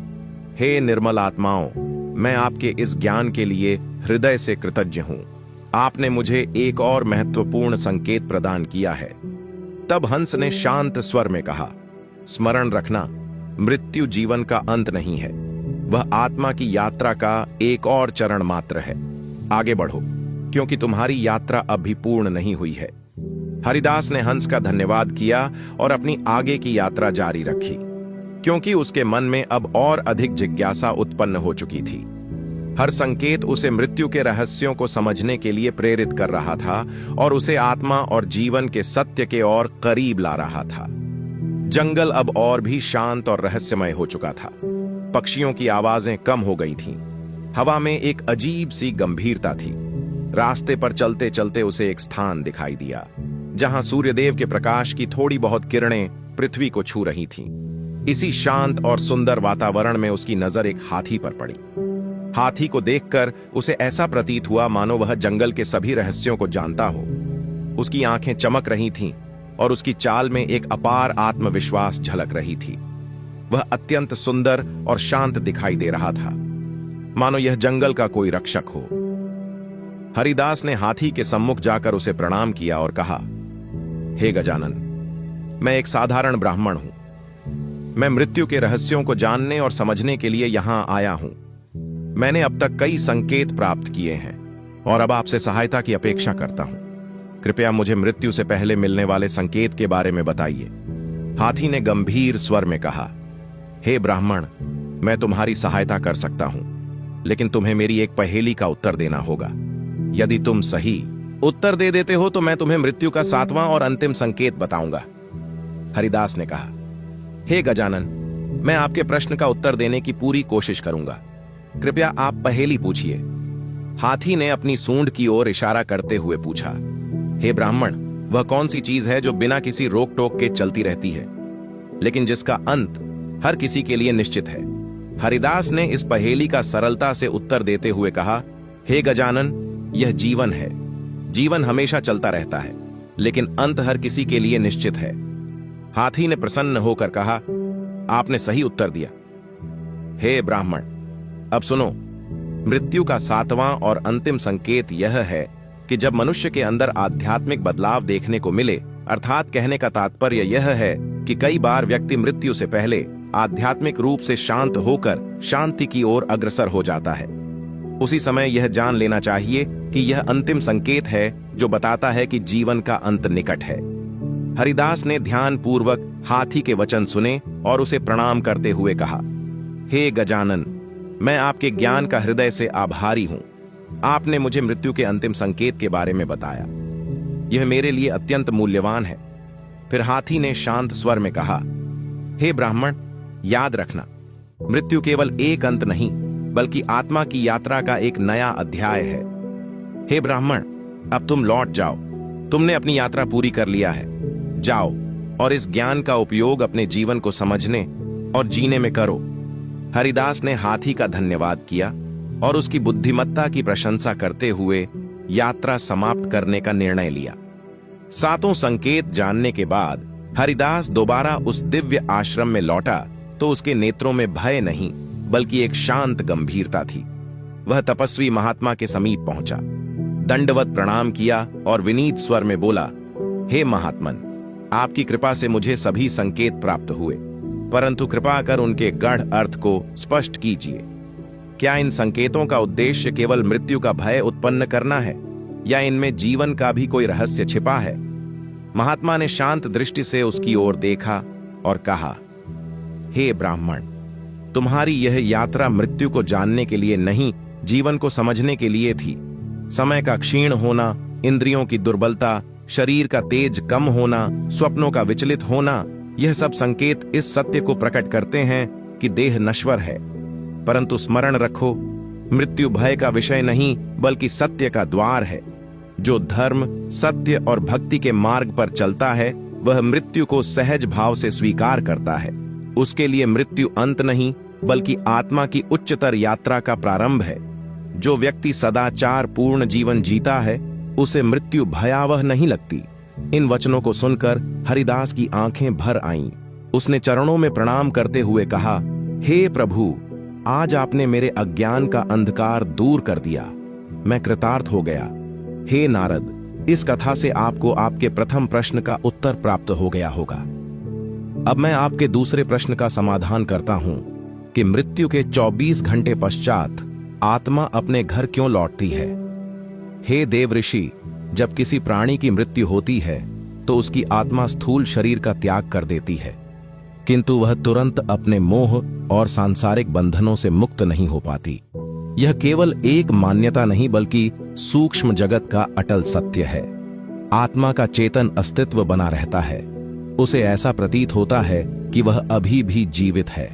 हे निर्मल आत्माओं, मैं आपके इस ज्ञान के लिए हृदय से कृतज्ञ हूं। आपने मुझे एक और महत्वपूर्ण संकेत प्रदान किया है। तब हंस ने शांत स्वर में कहा, स्मरण रखना, मृत्यु जीवन का अंत नहीं है, वह आत्मा की यात्रा का एक और चरण मात्र है। आगे बढ़ो, क्योंकि तुम्हारी यात्रा अभी पूर्ण नहीं हुई है। हरिदास ने हंस का धन्यवाद किया और अपनी आगे की यात्रा जारी रखी, क्योंकि उसके मन में अब और अधिक जिज्ञासा उत्पन्न हो चुकी थी। हर संकेत उसे मृत्यु के रहस्यों को समझने के लिए प्रेरित कर रहा था और उसे आत्मा और जीवन के सत्य के और करीब ला रहा था। जंगल अब और भी शांत और रहस्यमय हो चुका था। पक्षियों की आवाजें कम हो गई थीं। हवा में एक अजीब सी गंभीरता थी। रास्ते पर चलते चलते उसे एक स्थान दिखाई दिया जहां सूर्यदेव के प्रकाश की थोड़ी बहुत किरणें पृथ्वी को छू रही थीं। इसी शांत और सुंदर वातावरण में उसकी नजर एक हाथी पर पड़ी। हाथी को देखकर उसे ऐसा प्रतीत हुआ मानो वह जंगल के सभी रहस्यों को जानता हो। उसकी आंखें चमक रही थीं और उसकी चाल में एक अपार आत्मविश्वास झलक रही थी। वह अत्यंत सुंदर और शांत दिखाई दे रहा था, मानो यह जंगल का कोई रक्षक हो। हरिदास ने हाथी के सम्मुख जाकर उसे प्रणाम किया और कहा, हे गजानन, मैं एक साधारण ब्राह्मण हूं। मैं मृत्यु के रहस्यों को जानने और समझने के लिए यहां आया हूं। मैंने अब तक कई संकेत प्राप्त किए हैं और अब आपसे सहायता की अपेक्षा करता हूं। कृपया मुझे मृत्यु से पहले मिलने वाले संकेत के बारे में बताइए। हाथी ने गंभीर स्वर में कहा, हे ब्राह्मण, मैं तुम्हारी सहायता कर सकता हूं, लेकिन तुम्हें मेरी एक पहेली का उत्तर देना होगा। यदि तुम सही उत्तर दे देते हो तो मैं तुम्हें मृत्यु का 7वां और अंतिम संकेत बताऊंगा। हरिदास ने कहा, हे गजानन, मैं आपके प्रश्न का उत्तर देने की पूरी कोशिश करूंगा। कृपया आप पहेली पूछिए। हाथी ने अपनी सूंड की ओर इशारा करते हुए पूछा, हे ब्राह्मण, वह कौन सी चीज है जो बिना किसी रोक टोक के चलती रहती है, लेकिन जिसका अंत हर किसी के लिए निश्चित है? हरिदास ने इस पहेली का सरलता से उत्तर देते हुए कहा, हे गजानन, यह जीवन है। जीवन हमेशा चलता रहता है, लेकिन अंत हर किसी के लिए निश्चित है। हाथी ने प्रसन्न होकर कहा, आपने सही उत्तर दिया। हे ब्राह्मण, अब सुनो, मृत्यु का 7वां और अंतिम संकेत यह है कि जब मनुष्य के अंदर आध्यात्मिक बदलाव देखने को मिले, अर्थात कहने का तात्पर्य यह है कि कई बार व्यक्ति मृत्यु से पहले आध्यात्मिक रूप से शांत होकर शांति की ओर अग्रसर हो जाता है, उसी समय यह जान लेना चाहिए कि यह अंतिम संकेत है जो बताता है कि जीवन का अंत निकट है। हरिदास ने ध्यानपूर्वक हाथी के वचन सुने और उसे प्रणाम करते हुए कहा, हे गजानन, मैं आपके ज्ञान का हृदय से आभारी हूं। आपने मुझे मृत्यु के अंतिम संकेत के बारे में बताया। यह मेरे लिए अत्यंत मूल्यवान है। फिर हाथी ने शांत स्वर में कहा, हे ब्राह्मण, याद रखना, मृत्यु केवल एक अंत नहीं बल्कि आत्मा की यात्रा का एक नया अध्याय है। हे ब्राह्मण, अब तुम लौट जाओ। तुमने अपनी यात्रा पूरी कर लिया है। जाओ और इस ज्ञान का उपयोग अपने जीवन को समझने और जीने में करो। हरिदास ने हाथी का धन्यवाद किया और उसकी बुद्धिमत्ता की प्रशंसा करते हुए यात्रा समाप्त करने का निर्णय लिया। 7 संकेत जानने के बाद हरिदास दोबारा उस दिव्य आश्रम में लौटा तो उसके नेत्रों में भय नहीं बल्कि एक शांत गंभीरता थी। वह तपस्वी महात्मा के समीप पहुंचा, दंडवत प्रणाम किया और विनीत स्वर में बोला, हे महात्मन, आपकी कृपा से मुझे सभी संकेत प्राप्त हुए, परंतु कृपा कर उनके गढ़ अर्थ को स्पष्ट कीजिए। क्या इन संकेतों का उद्देश्य केवल मृत्यु का भय उत्पन्न करना है, या इनमें जीवन का भी कोई रहस्य छिपा है? महात्मा ने शांत दृष्टि से उसकी ओर देखा और कहा, हे ब्राह्मण, तुम्हारी यह यात्रा मृत्यु को जानने के लिए नहीं, जीवन को समझने के लिए थी। समय का क्षीण होना, इंद्रियों की दुर्बलता, शरीर का तेज कम होना, स्वप्नों का विचलित होना, यह सब संकेत इस सत्य को प्रकट करते हैं कि देह नश्वर है। परंतु स्मरण रखो, मृत्यु भय का विषय नहीं बल्कि सत्य का द्वार है। जो धर्म, सत्य और भक्ति के मार्ग पर चलता है वह मृत्यु को सहज भाव से स्वीकार करता है। उसके लिए मृत्यु अंत नहीं बल्कि आत्मा की उच्चतर यात्रा का प्रारंभ है। जो व्यक्ति सदाचार पूर्ण जीवन जीता है उसे मृत्यु भयावह नहीं लगती। इन वचनों को सुनकर हरिदास की आंखें भर आईं। उसने चरणों में प्रणाम करते हुए कहा, हे प्रभु, आज आपने मेरे अज्ञान का अंधकार दूर कर दिया। मैं कृतार्थ हो गया। हे नारद, इस कथा से आपको आपके प्रथम प्रश्न का उत्तर प्राप्त हो गया होगा। अब मैं आपके दूसरे प्रश्न का समाधान करता हूं कि मृत्यु के 24 घंटे पश्चात आत्मा अपने घर क्यों लौटती है। हे देव ऋषि, जब किसी प्राणी की मृत्यु होती है तो उसकी आत्मा स्थूल शरीर का त्याग कर देती है, किंतु वह तुरंत अपने मोह और सांसारिक बंधनों से मुक्त नहीं हो पाती। यह केवल एक मान्यता नहीं बल्कि सूक्ष्म जगत का अटल सत्य है। आत्मा का चेतन अस्तित्व बना रहता है। उसे ऐसा प्रतीत होता है कि वह अभी भी जीवित है।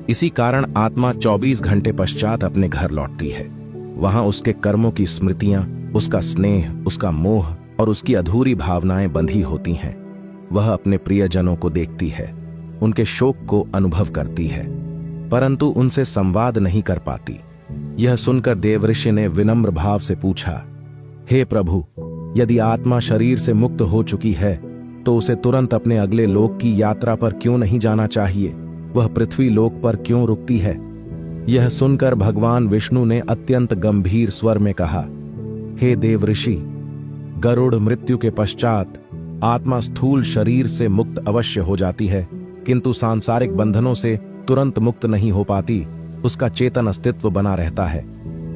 इसी कारण आत्मा 24 घंटे पश्चात अपने घर लौटती है। वहां उसके कर्मों की स्मृतियां, उसका स्नेह, उसका मोह और उसकी अधूरी भावनाएं बंधी होती हैं। वह अपने प्रियजनों को देखती है, उनके शोक को अनुभव करती है, परंतु उनसे संवाद नहीं कर पाती। यह सुनकर देवऋषि ने विनम्र भाव से पूछा, हे प्रभु, यदि आत्मा शरीर से मुक्त हो चुकी है तो उसे तुरंत अपने अगले लोक की यात्रा पर क्यों नहीं जाना चाहिए? वह पृथ्वी लोक पर क्यों रुकती है? यह सुनकर भगवान विष्णु ने अत्यंत गंभीर स्वर में कहा, हे देव ऋषि, गरुड़ मृत्यु के पश्चात आत्मा स्थूल शरीर से मुक्त अवश्य हो जाती है, किंतु सांसारिक बंधनों से तुरंत मुक्त नहीं हो पाती। उसका चेतन अस्तित्व बना रहता है,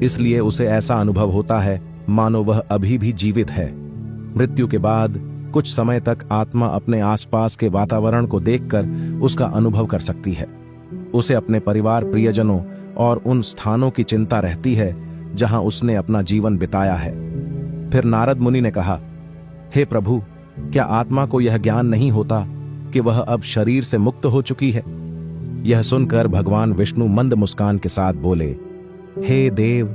इसलिए उसे ऐसा अनुभव होता है मानो वह अभी भी जीवित है। मृत्यु के बाद कुछ समय तक आत्मा अपने आसपास के वातावरण को देखकर उसका अनुभव कर सकती है। उसे अपने परिवार, प्रियजनों और उन स्थानों की चिंता रहती है जहां उसने अपना जीवन बिताया है। फिर नारद मुनि ने कहा, हे प्रभु, क्या आत्मा को यह ज्ञान नहीं होता कि वह अब शरीर से मुक्त हो चुकी है? यह सुनकर भगवान विष्णु मंद मुस्कान के साथ बोले, हे देव,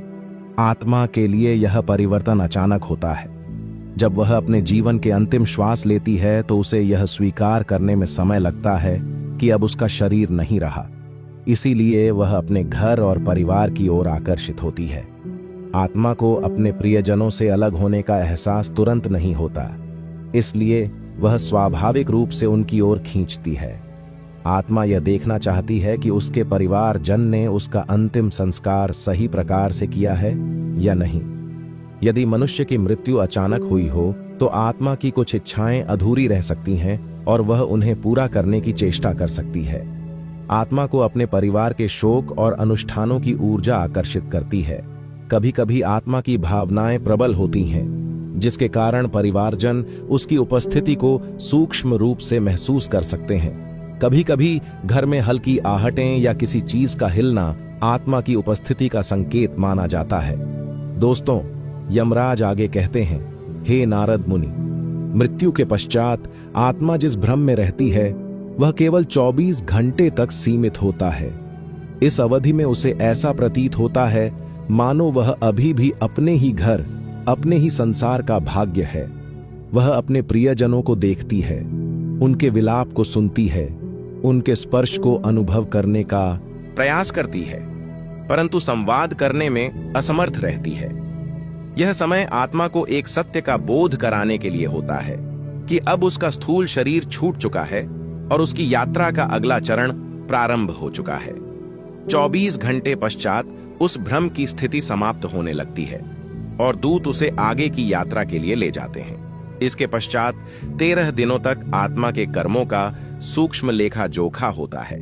आत्मा के लिए यह परिवर्तन अचानक होता है। जब वह अपने जीवन के अंतिम श्वास लेती है तो उसे यह स्वीकार करने में समय लगता है कि अब उसका शरीर नहीं रहा। इसीलिए वह अपने घर और परिवार की ओर आकर्षित होती है। आत्मा को अपने प्रियजनों से अलग होने का एहसास तुरंत नहीं होता, इसलिए वह स्वाभाविक रूप से उनकी ओर खींचती है। आत्मा यह देखना चाहती है कि उसके परिवार जन ने उसका अंतिम संस्कार सही प्रकार से किया है या नहीं। यदि मनुष्य की मृत्यु अचानक हुई हो तो आत्मा की कुछ इच्छाएं अधूरी रह सकती हैं और वह उन्हें पूरा करने की चेष्टा कर सकती है। आत्मा को अपने परिवार के शोक और अनुष्ठानों की ऊर्जा आकर्षित करती है। कभी कभी आत्मा की भावनाएं प्रबल होती हैं, जिसके कारण परिवारजन उसकी उपस्थिति को सूक्ष्म रूप से महसूस कर सकते हैं। कभी कभी घर में हल्की आहटें या किसी चीज का हिलना आत्मा की उपस्थिति का संकेत माना जाता है। दोस्तों, यमराज आगे कहते हैं, हे नारद मुनि, मृत्यु के पश्चात आत्मा जिस भ्रम में रहती है वह केवल 24 घंटे तक सीमित होता है। इस अवधि में उसे ऐसा प्रतीत होता है मानो वह अभी भी अपने ही घर, अपने ही संसार का भाग्य है। वह अपने प्रियजनों को देखती है, उनके विलाप को सुनती है, उनके स्पर्श को अनुभव करने का प्रयास करती है, परंतु संवाद करने में असमर्थ रहती है। यह समय आत्मा को एक सत्य का बोध कराने के लिए होता है कि अब उसका स्थूल शरीर छूट चुका है और उसकी यात्रा का अगला चरण प्रारंभ हो चुका है। 24 घंटे पश्चात उस भ्रम की स्थिति समाप्त होने लगती है और दूत उसे आगे की यात्रा के लिए ले जाते हैं। इसके पश्चात 13 दिनों तक आत्मा के कर्मों का सूक्ष्म लेखा जोखा होता है।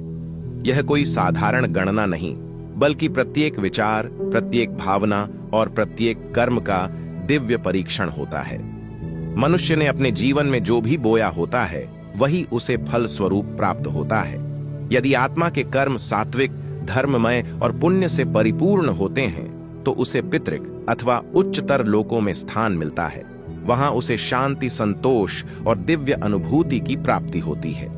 यह कोई साधारण गणना नहीं, बल्कि प्रत्येक विचार, प्रत्येक भावना और प्रत्येक कर्म का दिव्य परीक्षण होता है। मनुष्य ने अपने जीवन में जो भी बोया होता है वही उसे फल स्वरूप प्राप्त होता है। यदि आत्मा के कर्म सात्विक, धर्ममय और पुण्य से परिपूर्ण होते हैं तो उसे पितृक अथवा उच्चतर लोकों में स्थान मिलता है। वहां उसे शांति, संतोष और दिव्य अनुभूति की प्राप्ति होती है।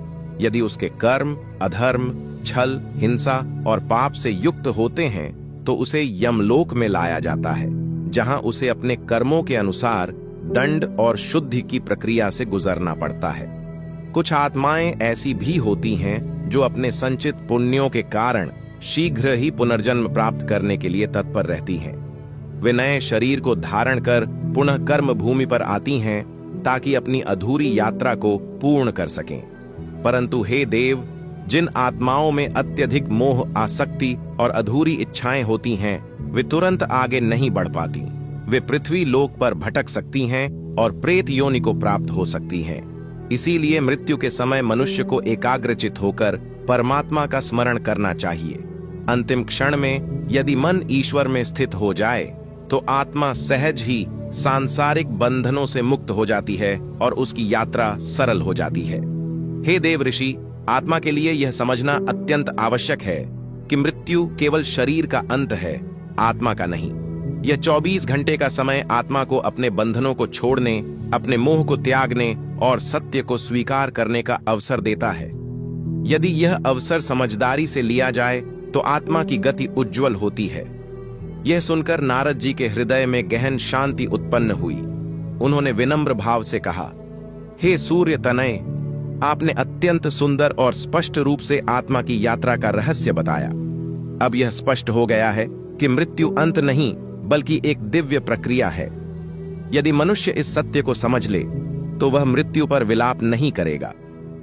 यदि उसके कर्म अधर्म, छल, हिंसा और पाप से युक्त होते हैं तो उसे यमलोक में लाया जाता है, जहां उसे अपने कर्मों के अनुसार दंड और शुद्धि की प्रक्रिया से गुजरना पड़ता है। कुछ आत्माएं ऐसी भी होती हैं जो अपने संचित पुण्यों के कारण शीघ्र ही पुनर्जन्म प्राप्त करने के लिए तत्पर रहती हैं। वे नए शरीर को धारण कर पुनः कर्म भूमि पर आती हैं ताकि अपनी अधूरी यात्रा को पूर्ण कर सकें। परंतु हे देव, जिन आत्माओं में अत्यधिक मोह, आसक्ति और अधूरी इच्छाएं होती हैं, वे तुरंत आगे नहीं बढ़ पाती। वे पृथ्वी लोक पर भटक सकती हैं और प्रेत योनि को प्राप्त हो सकती हैं। इसीलिए मृत्यु के समय मनुष्य को एकाग्रचित होकर परमात्मा का स्मरण करना चाहिए। अंतिम क्षण में यदि मन ईश्वर में स्थित हो जाए तो आत्मा सहज ही सांसारिक बंधनों से मुक्त हो जाती है और उसकी यात्रा सरल हो जाती है। हे देव ऋषि, आत्मा के लिए यह समझना अत्यंत आवश्यक है कि मृत्यु केवल शरीर का अंत है, आत्मा का नहीं। यह 24 घंटे का समय आत्मा को अपने बंधनों को छोड़ने, अपने मोह को त्यागने और सत्य को स्वीकार करने का अवसर देता है। यदि यह अवसर समझदारी से लिया जाए तो आत्मा की गति उज्जवल होती है। यह सुनकर नारद जी के हृदय में गहन शांति उत्पन्न हुई। उन्होंने विनम्र भाव से कहा, हे सूर्य तनय, आपने अत्यंत सुंदर और स्पष्ट रूप से आत्मा की यात्रा का रहस्य बताया। अब यह स्पष्ट हो गया है कि मृत्यु अंत नहीं बल्कि एक दिव्य प्रक्रिया है। यदि मनुष्य इस सत्य को समझ ले तो वह मृत्यु पर विलाप नहीं करेगा,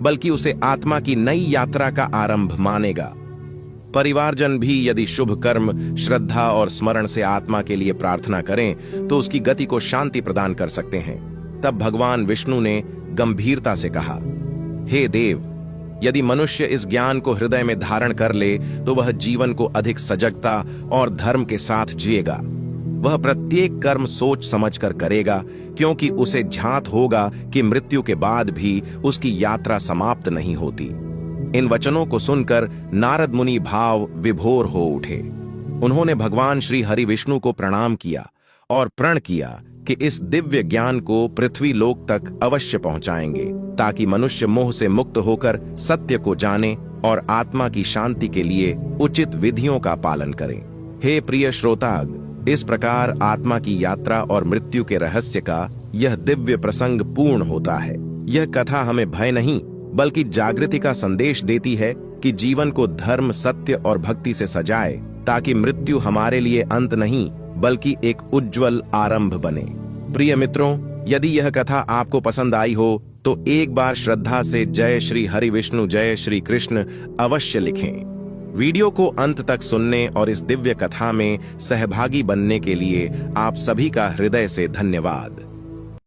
बल्कि उसे आत्मा की नई यात्रा का आरंभ मानेगा। परिवारजन भी यदि शुभ कर्म, श्रद्धा और स्मरण से आत्मा के लिए प्रार्थना करें तो उसकी गति को शांति प्रदान कर सकते हैं। तब भगवान विष्णु ने गंभीरता से कहा, हे देव, यदि मनुष्य इस ज्ञान को हृदय में धारण कर ले तो वह जीवन को अधिक सजगता और धर्म के साथ जिएगा। वह प्रत्येक कर्म सोच समझकर करेगा, क्योंकि उसे झांत होगा कि मृत्यु के बाद भी उसकी यात्रा समाप्त नहीं होती। इन वचनों को सुनकर नारद मुनि भाव विभोर हो उठे। उन्होंने भगवान श्री हरि विष्णु को प्रणाम किया और प्रण किया कि इस दिव्य ज्ञान को पृथ्वी लोक तक अवश्य पहुंचाएंगे, ताकि मनुष्य मोह से मुक्त होकर सत्य को जाने और आत्मा की शांति के लिए उचित विधियों का पालन करें। हे प्रिय श्रोताग, इस प्रकार आत्मा की यात्रा और मृत्यु के रहस्य का यह दिव्य प्रसंग पूर्ण होता है। यह कथा हमें भय नहीं बल्कि जागृति का संदेश देती है कि जीवन को धर्म, सत्य और भक्ति से सजाए, ताकि मृत्यु हमारे लिए अंत नहीं बल्कि एक उज्जवल आरंभ बने। प्रिय मित्रों, यदि यह कथा आपको पसंद आई हो तो एक बार श्रद्धा से जय श्री हरि विष्णु, जय श्री कृष्ण अवश्य लिखें। वीडियो को अंत तक सुनने और इस दिव्य कथा में सहभागी बनने के लिए आप सभी का हृदय से धन्यवाद।